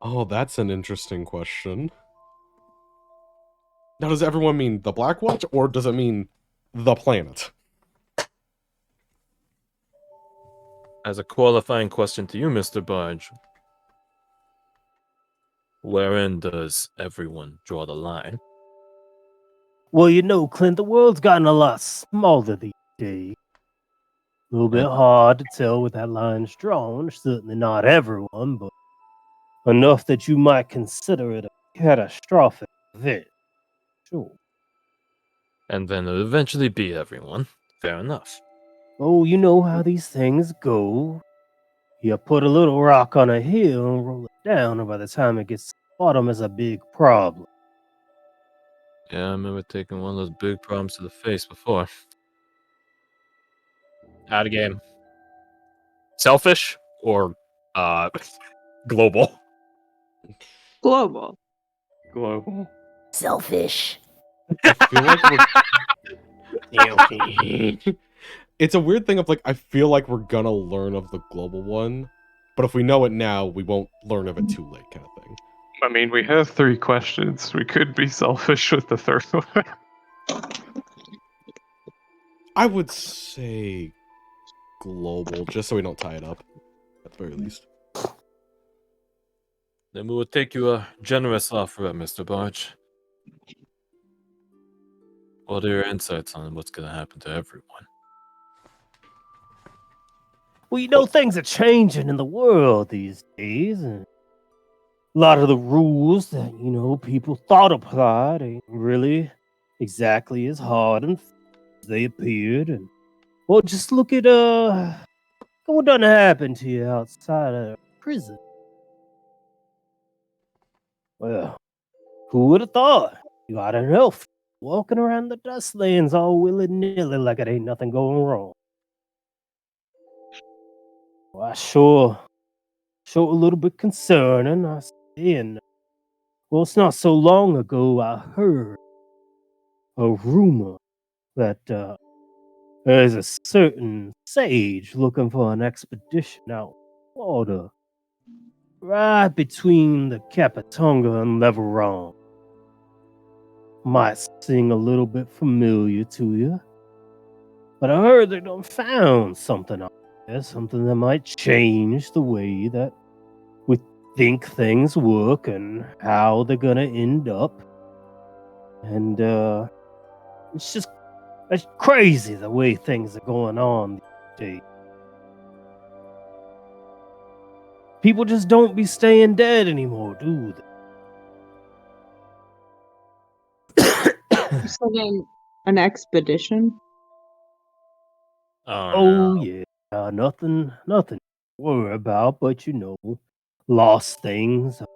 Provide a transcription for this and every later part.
Oh, that's an interesting question. Now, does everyone mean the Black Watch, or does it mean the planet? As a qualifying question to you, Mr. Barge, wherein does everyone draw the line? Well, you know, Clint, the world's gotten a lot smaller these days. A little bit hard to tell with that line's drawn. Certainly not everyone, but enough that you might consider it a catastrophic event. Sure. And then it'll eventually be everyone. Fair enough. Oh, you know how these things go. You put a little rock on a hill and roll it down, and by the time it gets to the bottom, it's a big problem. Yeah, I remember taking one of those big problems to the face before. Out of game. Selfish or global? Global. Global. Selfish. I feel like it's a weird thing of like, I feel like we're gonna learn of the global one, but if we know it now, we won't learn of it too late, kind of thing. I mean, we have 3 questions. We could be selfish with the third one. I would say global, just so we don't tie it up, at the very least. Then we will take you a generous offer, Mr. Barge. What are your insights on what's going to happen to everyone? Well, you know, things are changing in the world these days, and a lot of the rules that, you know, people thought applied ain't really exactly as hard and as they appeared. And well, just look at what done happened to you outside of prison. Well, who would have thought? You got an elf walking around the dustlands all willy-nilly like it ain't nothing going wrong. Well, sure a little bit concerning, I say, and well, it's not so long ago I heard a rumor that there's a certain sage looking for an expedition out water, right between the Capatonga and Leveron. Might seem a little bit familiar to you, but I heard they done found something out there, something that might change the way that we think things work and how they're gonna end up. And it's crazy the way things are going on these days. People just don't be staying dead anymore, do they? You said an expedition? Oh yeah, nothing to worry about, but you know, lost things are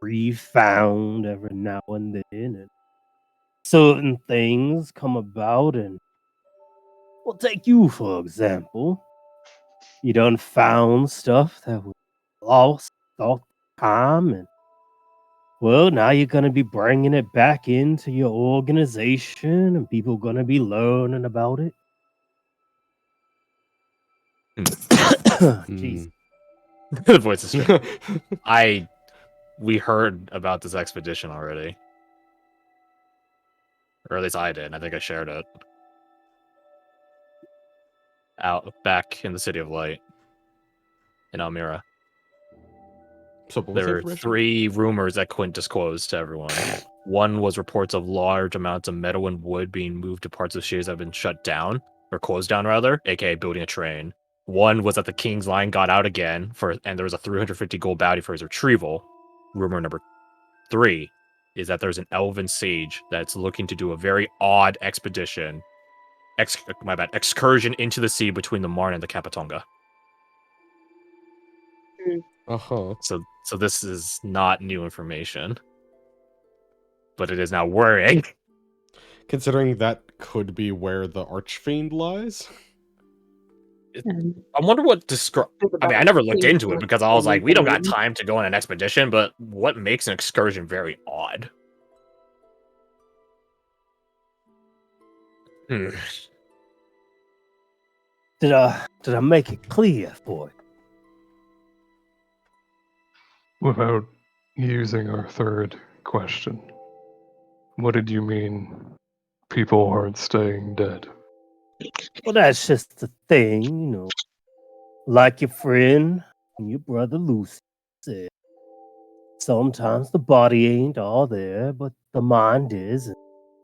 refound every now and then, and certain things come about, and we'll take you for example. You done found stuff that was lost all the time, and well, now you're gonna be bringing it back into your organization, and people gonna be learning about it. Jeez. The voice is strange. We heard about this expedition already. Or at least I did. I think I shared it. Out back in the City of Light. In Almira. So what was There the were information? 3 rumors that Quint disclosed to everyone. One was reports of large amounts of metal and wood being moved to parts of Shays that have been shut down, or closed down rather, aka building a train. One was that the King's Line got out again, and there was a 350 gold bounty for his retrieval. Rumor number 3 is that there's an elven sage that's looking to do a very odd expedition, excursion into the sea between the Marne and the Capatonga. Uh-huh. So this is not new information, but it is now worrying. Considering that could be where the Archfiend lies. I wonder what I mean, I never looked into it because I was like, we don't got time to go on an expedition, but what makes an excursion very odd? Did I make it clear for you? Without using our third question. What did you mean people aren't staying dead? Well, that's just the thing, you know. Like your friend and your brother Lucy said, sometimes the body ain't all there, but the mind is.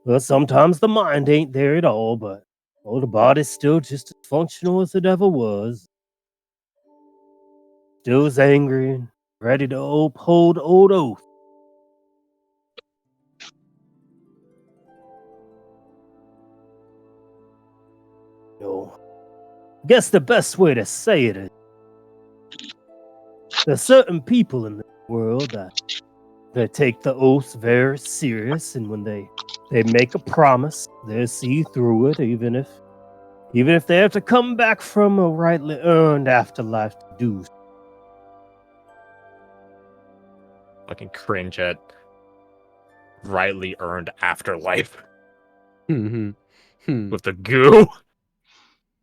Well, sometimes the mind ain't there at all, but the body's still just as functional as it ever was. Still as angry and ready to uphold old oath. You know, I guess the best way to say it is there's certain people in the world that they take the oaths very serious, and when they make a promise, they see through it, even if they have to come back from a rightly earned afterlife to do so. Fucking cringe at rightly earned afterlife Hmm. with the goo.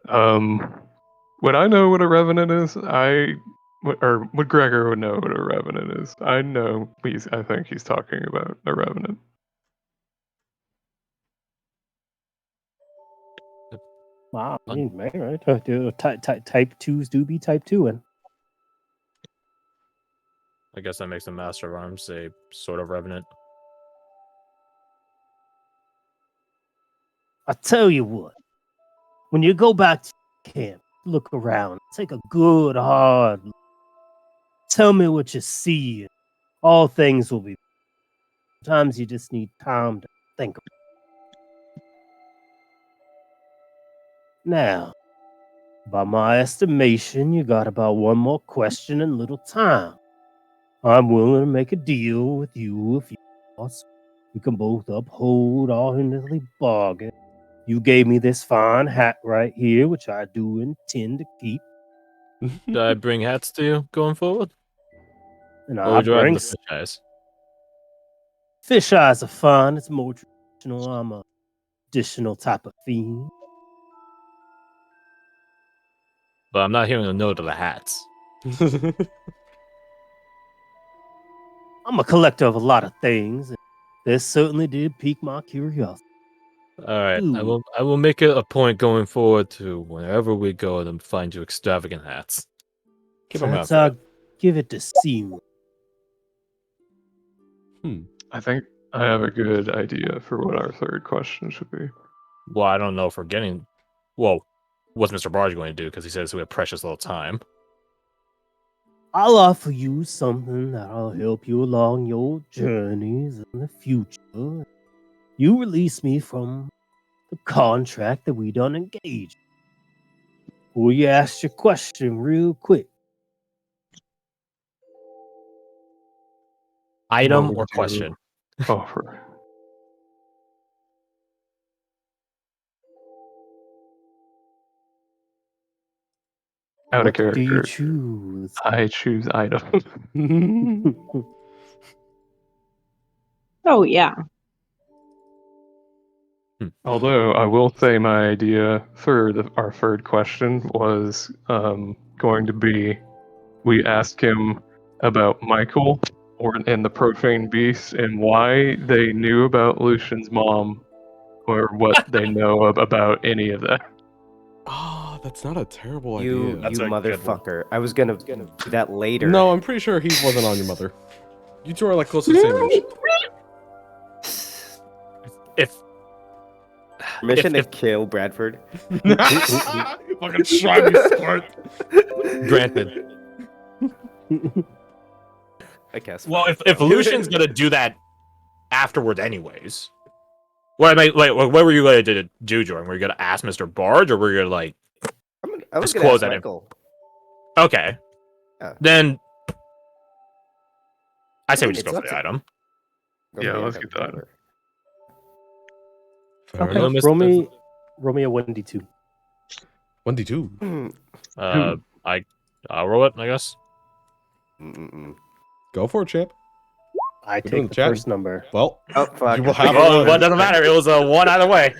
Would I know what a revenant is? Or would Gregor would know what a revenant is? I know. I think he's talking about a revenant. Wow, I mean, man, right? Type 2s do be type 2, and I guess that makes a master of arms a sort of revenant. I tell you what, when you go back to camp, look around, take a good hard look. Tell me what you see. All things will be. Sometimes you just need time to think. Now, by my estimation, you got about one more question and little time. I'm willing to make a deal with you if you want. We can both uphold our Henderly bargain. You gave me this fine hat right here, which I do intend to keep. Did I bring hats to you going forward? And Or I would you rather bring the fish eyes? fish eyes are fine. It's more traditional. I'm a traditional type of fiend. But I'm not hearing a no to the hats. I'm a collector of a lot of things. And this certainly did pique my curiosity. All right, Ooh. I will make it a point going forward to whenever we go to find you extravagant hats. Keep them out. Perhaps I'll give it to Seymour. I think I have a good idea for what our third question should be. Well, I don't know if we're getting. Well, what's Mr. Barge going to do? Because he says we have precious little time. I'll offer you something that'll help you along your journeys in the future. You release me from the contract that we done engaged. Will you ask your question real quick? Item What or would you question? offer? Out of What do you character, choose? I choose item. Oh yeah. Although I will say my idea for our third question was going to be we ask him about Michael and the profane beast and why they knew about Lucian's mom or what they know about any of that. Ah, that's not a terrible You idea. That's a good one. motherfucker. I was gonna do that later. No, I'm pretty sure he wasn't on your mother. You two are like close to the same age. If Permission if- to kill Bradford. Fucking shiny squirt. granted. I guess. Well, if Lucian's gonna do that afterwards, anyways. What were you gonna do, Jordan? Were you gonna ask Mr. Barge, or were you gonna like? I was just gonna close ask that in. Michael. Okay. Yeah. Then I say we mean, just it's go for up the to- item. Go Yeah, for the let's item, get that. whatever. Fair Okay, enough. roll me a 1d2. 1d2. I'll roll it, I guess. Go for it, champ. I doing take the the chat. first number. Well, Oh fuck! you will have Well, one. it doesn't matter. It was a one either way.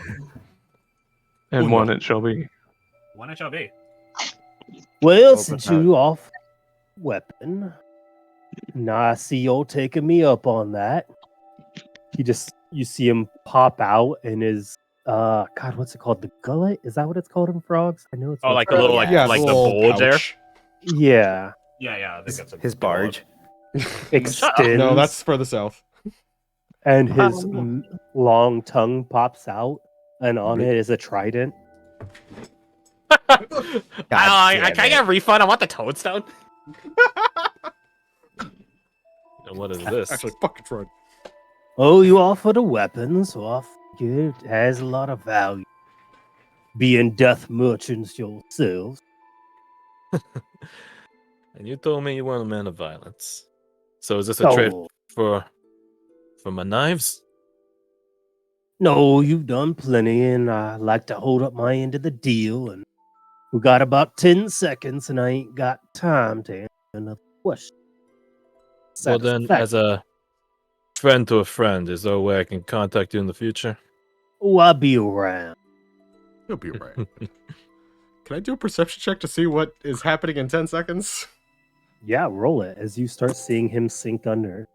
And Uno. one it shall be. One it shall be. Well, Oh, since but, you off weapon, Nah, I see you're taking me up on that. You see him pop out in his God, what's it called? The gullet? Is that what it's called in frogs? I know it's Oh, what like it's the called. little Yeah. like the the little bulge there. pouch. Yeah. Yeah, I think that's His barge. Extends. No, that's further south. And his Oh. long tongue pops out, and on Rick. it is a trident. I damn can I it. get a refund? I want the toadstone. And what is this? Actually, fucking Troy. Oh, you offer the weapons, so I figure it has a lot of value. Being death merchants yourselves. And you told me you weren't a man of violence. So is this a trade Oh, for my knives? no, you've done plenty, and I like to hold up my end of the deal. And we got about 10 seconds, and I ain't got time to answer another question. Well then, as a friend to a friend, is there a way I can contact you in the future? Oh, I'll be around. You'll be right. Can I do a perception check to see what is happening in 10 seconds? Yeah, roll it as you start seeing him sink under.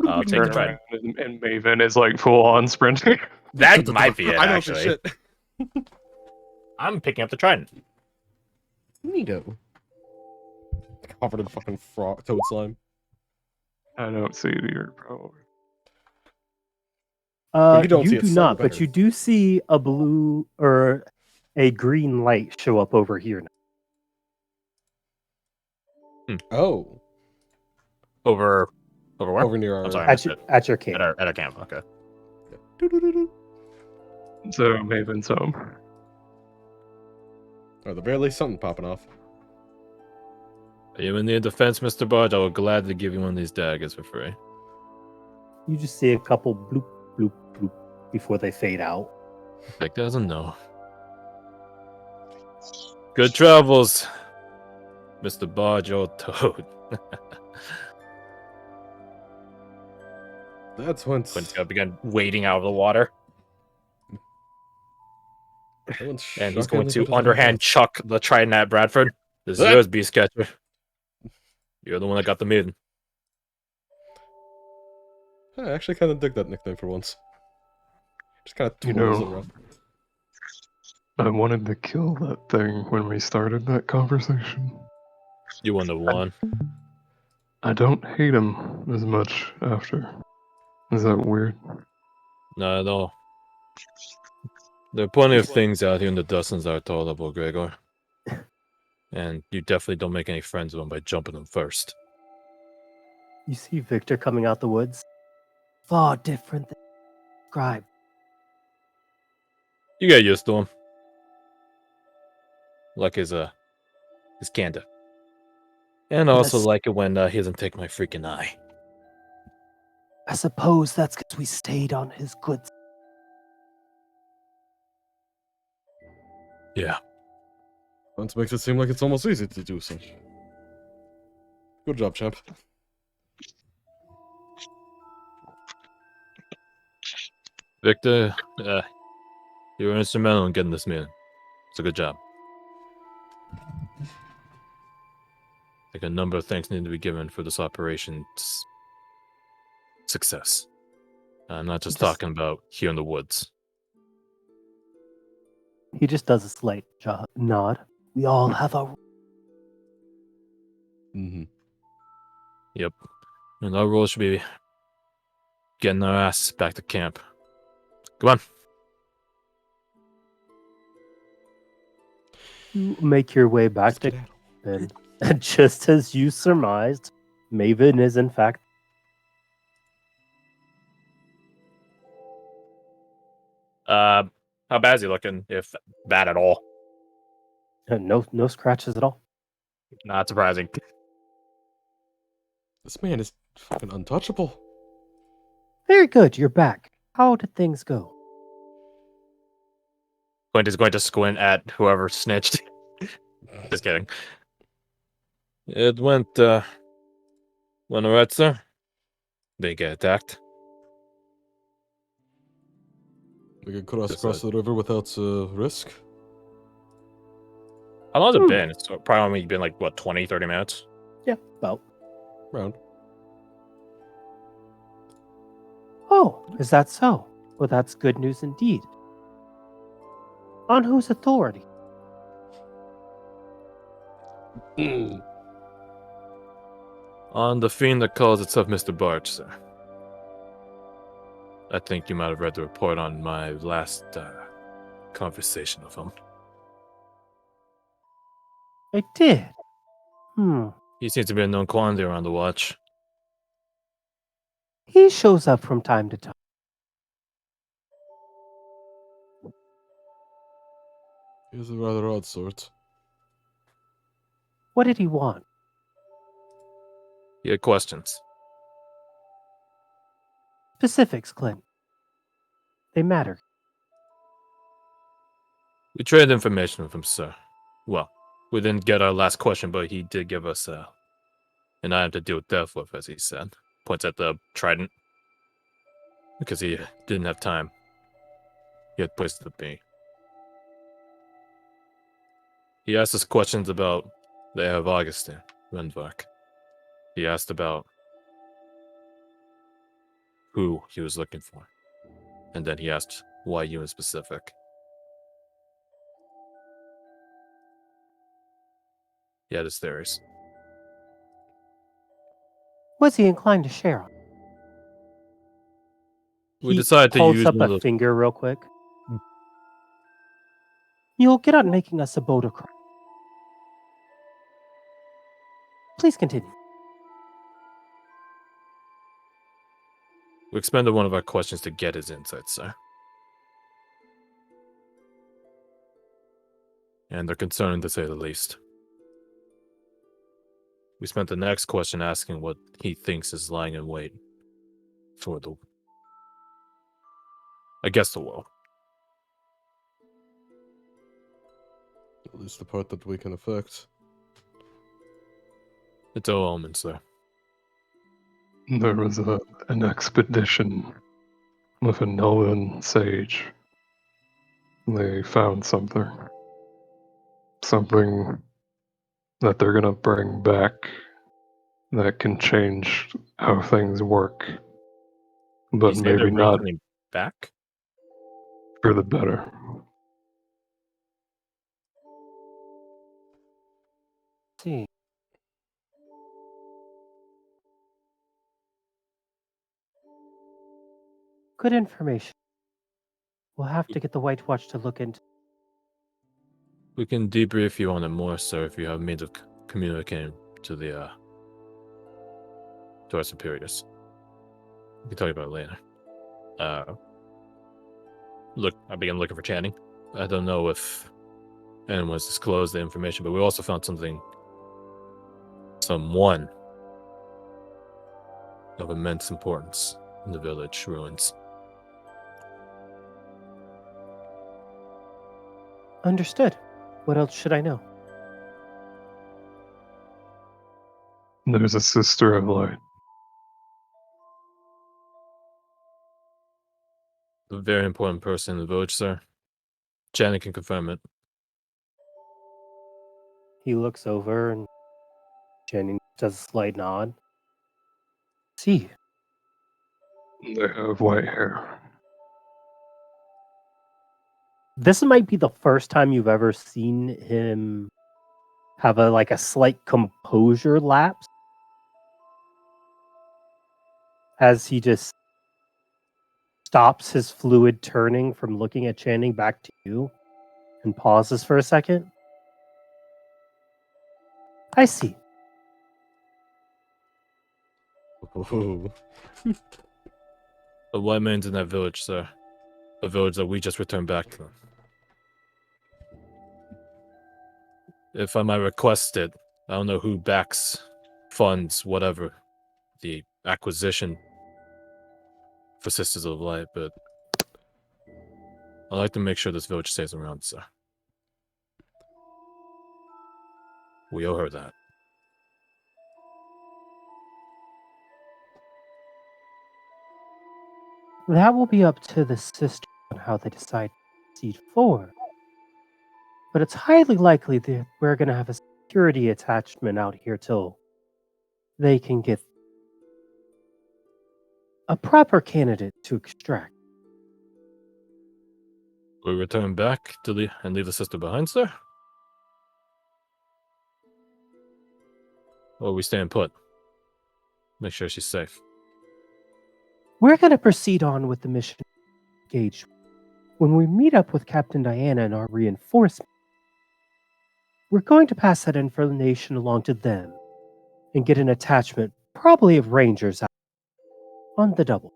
I'll take the Turn trident. around and Maven is like full on sprinting. That might be it, I know some actually. shit. I'm picking up the trident. Neato. Covered in fucking frog toad slime. I don't see it either, probably. you don't see You it, do son, not, better. but you do see a blue or a green light show up over here now. Oh. Over where? Over near our... I'm sorry, I missed it. At your camp. At our camp. Okay. Doo-doo-doo-doo. So Maven's home. Oh, the very least something popping off. Are you in need of defense, Mr. Barge? I will gladly give you one of these daggers for free. You just see a couple bloop, bloop, bloop before they fade out. Vic doesn't know. Good travels, Mr. Barge or Toad. That's once... Quint's gonna begin wading out of the water. And he's going to underhand chuck the trident at Bradford. This is yours, Beast Catcher. You're the one that got the maiden. I actually kind of dig that nickname for once. Just kind of You twirls it know, around. I wanted to kill that thing when we started that conversation. You won the one. I don't hate him as much after. Is that weird? Not at all. There are plenty of things out here in the dustlands that are tolerable, Gregor. And you definitely don't make any friends with them by jumping them first. You see Victor coming out the woods. Far different than described. You get used to him. Like his candor. And also Yes. like it when he doesn't take my freaking eye. I suppose that's because we stayed on his good side. Yeah. Once makes it seem like it's almost easy to do so. Good job, champ. Victor, you were instrumental in getting this meeting. It's a good job. I think a number of thanks need to be given for this operation's success. I'm not just talking about here in the woods. He just does a slight nod. We all have a... Mm-hmm. Yep. And our role should be getting our ass back to camp. Come on. You make your way back to camp, and just as you surmised, Maven is in fact... How bad is he looking, if bad at all? no scratches at all. Not surprising. This man is fucking untouchable. Very good, you're back. How did things go? Quint is going to squint at whoever snitched. Just kidding. It went alright, sir. They get attacked. We can cross Just across the river without risk. How long has it been? It's probably only been like, what, 20, 30 minutes? Yeah, about. Round. Oh, is that so? Well, that's good news indeed. On whose authority? On the fiend that calls itself Mr. Barch, sir. I think you might have read the report on my last conversation with him. I did. He seems to be a known quantity around the watch. He shows up from time to time. He's a rather odd sort. What did he want? He had questions. Specifics, Clint. They matter. We traded information with him, sir. Well, we didn't get our last question, but he did give us an item to deal with death with, as he said. Points at the trident. Because he didn't have time. He had places to be. He asked us questions about the heir of Augustin, Renvark. He asked about who he was looking for. And then he asked why you in specific. He had his theories. Was he inclined to share on? We He decided to holds use up one of a those. finger real quick. You'll get on making us a boat across. Please continue. We expended one of our questions to get his insights, sir. And they're concerning to say the least. We spent the next question asking what he thinks is lying in wait for the... I guess the world. At least the part that we can affect. It's all omen, sir. There was an expedition with a Nolan sage. They found something. Something that they're gonna bring back that can change how things work. But You say they're maybe bringing not something back? for the better. See. Good information. We'll have to get the White Watch to look into. We can debrief you on it more, sir, if you have means of communicating to the to our superiors. We can talk about it later. Look, I began looking for Channing. I don't know if anyone's disclosed the information, but we also found someone of immense importance in the village ruins. Understood. What else should I know? There's a sister of light. A very important person in the village, sir. Channing can confirm it. He looks over and Jennings does a slight nod. See. They have white hair. This might be the first time you've ever seen him have a slight composure lapse as he just stops his fluid turning from looking at Channing back to you and pauses for a second. I see. Ooh. The white man's in that village, sir. A village that we just returned back to them. If I might request it, I don't know who backs, funds, whatever, the acquisition for Sisters of Light, but I'd like to make sure this village stays around, sir. We owe her that. That will be up to the sisters on how they decide to proceed forward. But it's highly likely that we're going to have a security attachment out here till they can get a proper candidate to extract. We return back to and leave the sister behind, sir? Or we stand put? Make sure she's safe. We're going to proceed on with the mission engaged. When we meet up with Captain Diana and our reinforcement, we're going to pass that information along to them and get an attachment, probably of Rangers, out on the double.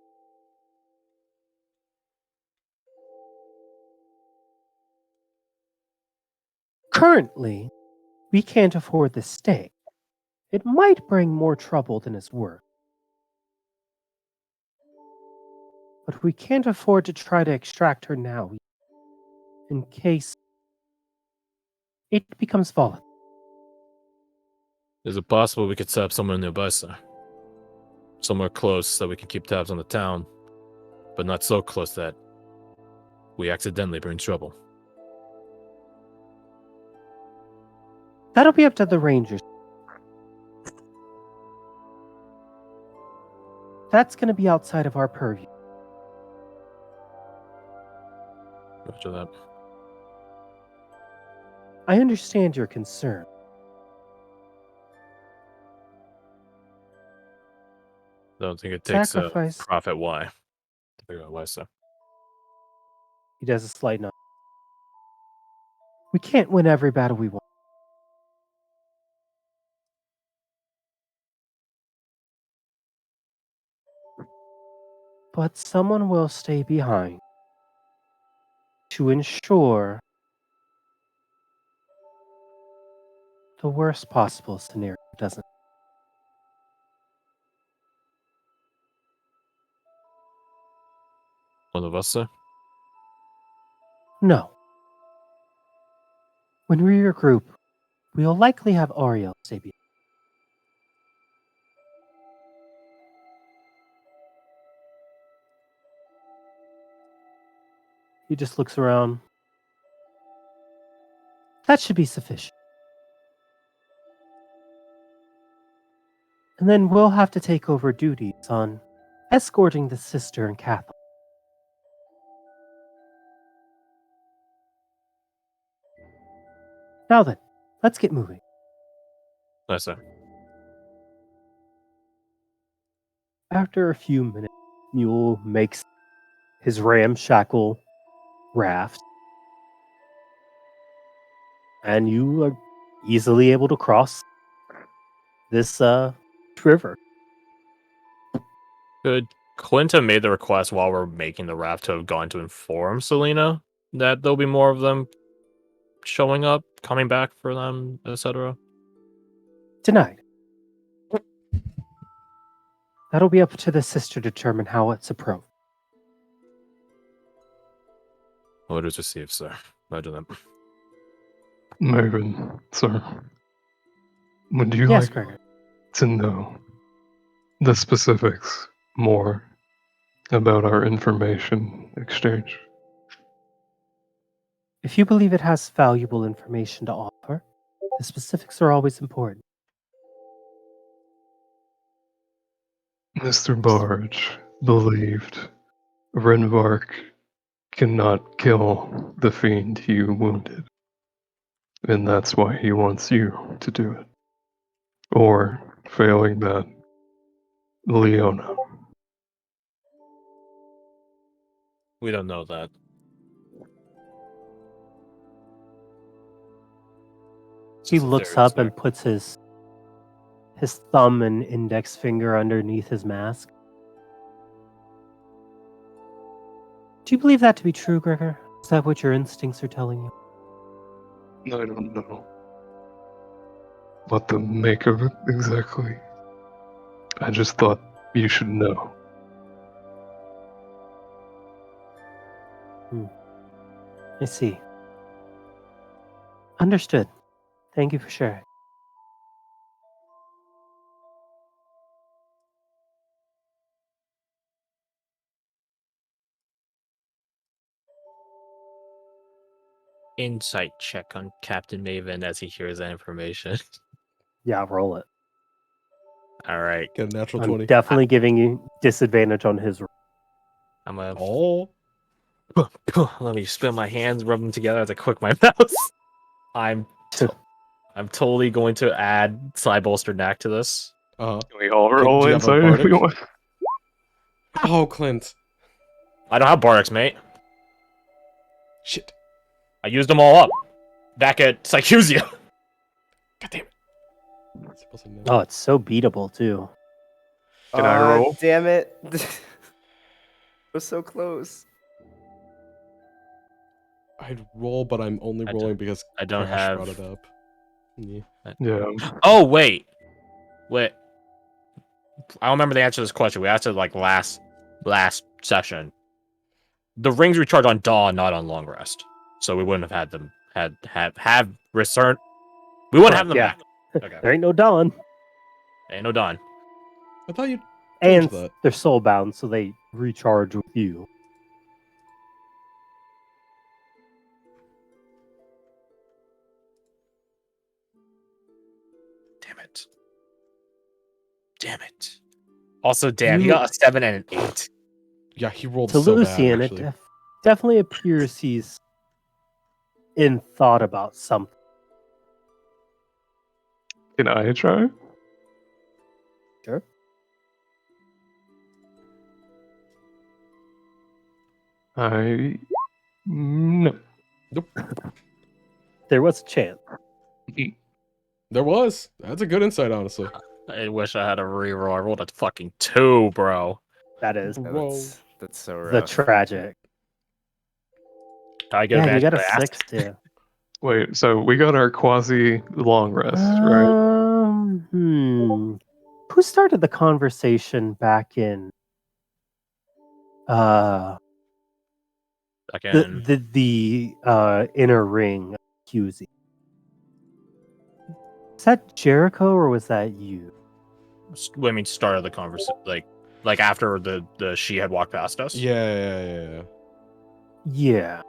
Currently, we can't afford the stay. It might bring more trouble than it's worth. But we can't afford to try to extract her now, in case it becomes volatile. Is it possible we could set up somewhere nearby, sir? Somewhere close that we can keep tabs on the town, but not so close that we accidentally bring trouble. That'll be up to the Rangers. That's going to be outside of our purview. After that. I understand your concern. I don't think it takes a Sacrifice. Prophet Y to figure out why, sir. He does a slight nod. We can't win every battle we want. But someone will stay behind to ensure the worst possible scenario doesn't. One of us, sir? No. When we regroup, we'll likely have Ariel stay behind. He just looks around. That should be sufficient. And then we'll have to take over duties on escorting the sister and Catholic. Now then, let's get moving. Yes, sir. After a few minutes, Mule makes his ramshackle raft, and you are easily able to cross this river. Could Clint have made the request while we're making the raft to have gone to inform Selena that there'll be more of them showing up, coming back for them, etc.? Denied. That'll be up to the sister to determine how it's approached. Orders received, sir. Roger that. Maven, sir, would you Yes, like Gregor. to know the specifics more about our information exchange? If you believe it has valuable information to offer, the specifics are always important. Mr. Barge believed Renvark cannot kill the fiend you wounded, and that's why he wants you to do it. Or, failing that, Leona. We don't know that. It's He just a looks theory, up sir. and puts his thumb and index finger underneath his mask. Do you believe that to be true, Gregor? Is that what your instincts are telling you? I don't know what to make of it exactly. I just thought you should know. I see. Understood. Thank you for sharing. Insight check on Captain Maven as he hears that information. Yeah, roll it. All right. Get a natural I'm 20. definitely giving you disadvantage on his. I'm gonna Oh. let me spin my hands, rub them together as I click my mouse. I'm totally going to add side bolster knack to this. Uh-huh. Can we all do roll you have a inside if we bardic? want? Oh, Clint. I don't have bardics, mate. Shit. I used them all up back at Sycusia. God damn it. Supposed to know. Oh, it's so beatable too. Can I roll? Damn it. We're so close. I'd roll, but I'm only I rolling because I don't Crash have- brought it up. Yeah. Yeah. Oh wait. I don't remember the answer to this question. We asked it like last session. The rings recharge on dawn, not on long rest, so we wouldn't have had them have return. We wouldn't have them Correct, back. Okay, There ain't no dawn, ain't no dawn. I thought you and changed that. they're soul bound, so they recharge with you. Damn it. Damn it. Also, damn, he You- got a 7 and an 8. Yeah, he rolled To so Lucian, bad, it actually. definitely appears he's in thought about something. Can I try? Sure. No. There was a chance. There was. That's a good insight, honestly. I wish I had a reroll. I rolled a fucking 2, bro. That is Yeah, Whoa. that's so rough. the tragic. I get Yeah, you advantage got a for that? 6 too. Wait, so we got our quasi long rest, right? Who started the conversation back in the Again, inner ring of QZ? Is that Jericho or was that you? I mean, start of the conversation, like after the she had walked past us. Yeah. Yeah.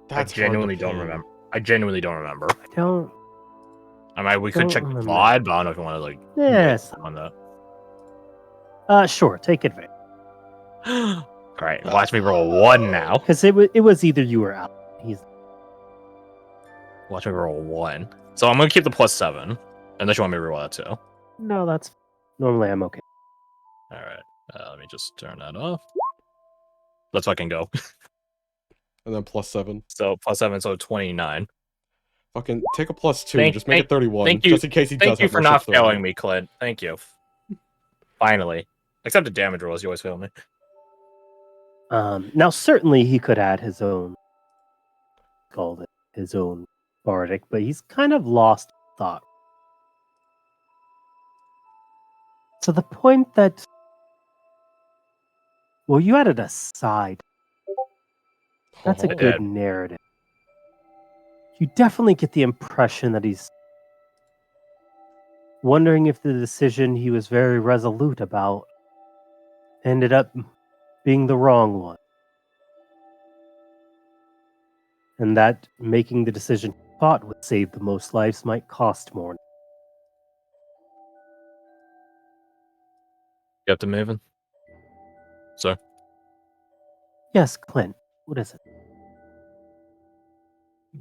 That's I genuinely hard to don't pin. remember. I genuinely don't remember. I don't. I mean, we could Don't check the remember. slide, but I don't know if you want to like Yes. on that. Sure. Take advantage. All right, watch me roll a 1 now. Because it was either you or Al. He's Watch me roll a 1. So I'm gonna keep the +7, unless you want me to roll that too. All no. That's normally I'm okay. right, let me just turn that off. Let's fucking go. And then +7. So +7, so 29. Fucking take a +2. Thank- just make it 31. thank you- Just in case he does Thank you have for more not shit thrown failing out. me, Clint. Thank you. Finally, except the damage rolls, you always fail me. Now certainly he could add his own, called it his own bardic, but he's kind of lost thought. To the point that, well, you added a side. That's a Oh. good narrative. You definitely get the impression that he's wondering if the decision he was very resolute about ended up being the wrong one. And that making the decision he thought would save the most lives might cost more. Captain Maven? Sir? Yes, Clint. What is it?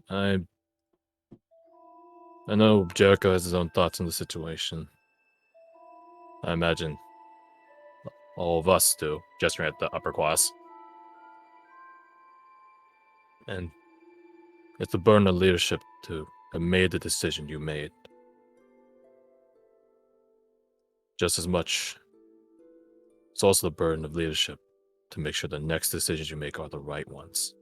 I know Jericho has his own thoughts on the situation. I imagine all of us do, gesturing at the upper class. And it's the burden of leadership to have made the decision you made. Just as much, it's also the burden of leadership to make sure the next decisions you make are the right ones.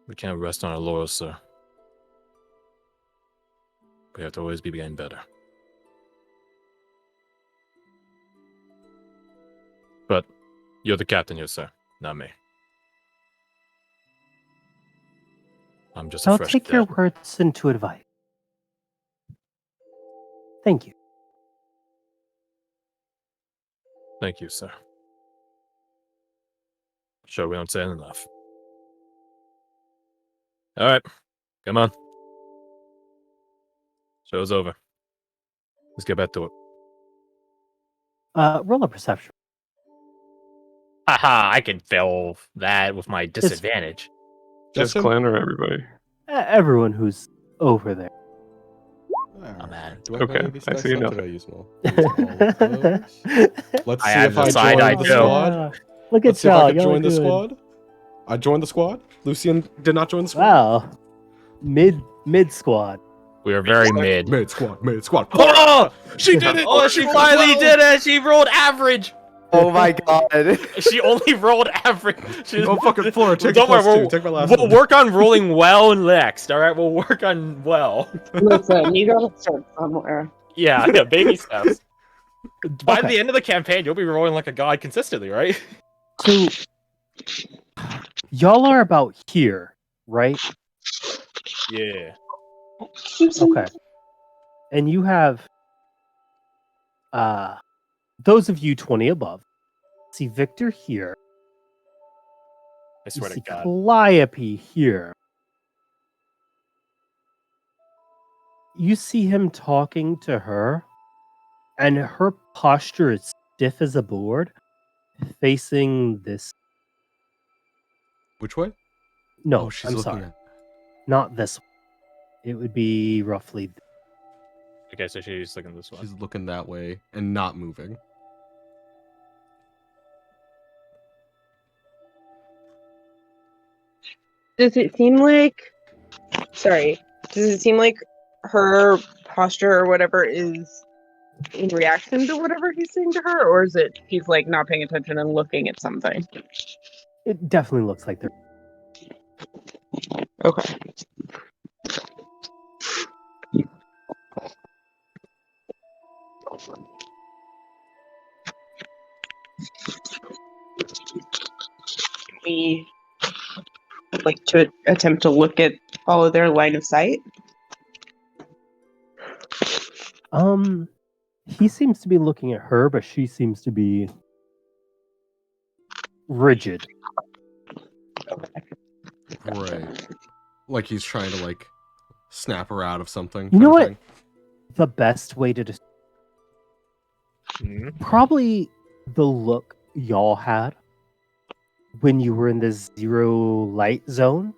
We can't rest on our laurels, sir. We have to always be getting better. But you're the captain here, sir, not me. I'm just a I'll fresh take your cadet. words into advice. Thank you. Thank you, sir. Sure, we don't say it enough. All right, come on. Show's over. Let's get back to it. Roll a perception. Haha, I can fail that with my disadvantage. Just Justin? Glenn or everybody? Everyone who's over there. man. Do I have Okay, any of these I dice see left? nothing. Did I use them all? I used all of those. Let's I see have if I decided join I the do. squad. Look Let's at see if I y'all. can Y'all join the doing- squad. I joined the squad. Lucian did not join the squad. Wow. Mid squad. We are very mid. Mid squad. Mid squad. Oh! She did it! Oh, she rolled finally 12! did it! She rolled average! Oh my god. She only rolled average. She... Oh, fucking Flora, take Don't a plus worry, 2. Take my last we'll one. work on rolling well next, alright? We'll work on well. Listen, you gotta start somewhere. Yeah, baby steps. By Okay. the end of the campaign, you'll be rolling like a god consistently, right? So y'all are about here, right? Yeah. Okay. And you have those of you 20 above. See Victor here. I You swear to see God. Calliope here. You see him talking to her, and her posture is stiff as a board, facing this. Which way? No, Oh, she's I'm looking sorry, at. not this one. It would be roughly. Okay, so she's looking this one. She's looking that way and not moving. Does it seem like? Sorry. Does it seem like her posture or whatever is in reaction to whatever he's saying to her, or is it he's like not paying attention and looking at something? It definitely looks like they're. Okay. We like to attempt to look at follow their line of sight. He seems to be looking at her, but she seems to be rigid. Right. Like he's trying to like snap her out of something. You know kind of what? The best way to Mhm. probably the look y'all had when you were in the zero light zone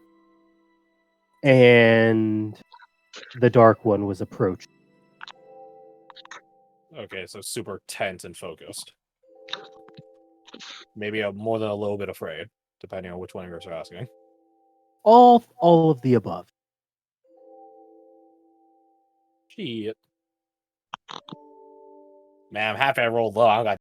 and the dark one was approaching. Okay, so super tense and focused. Maybe more than a little bit afraid, depending on which one of yours are asking. All of the above. Shit. Man, I'm happy I rolled low. I got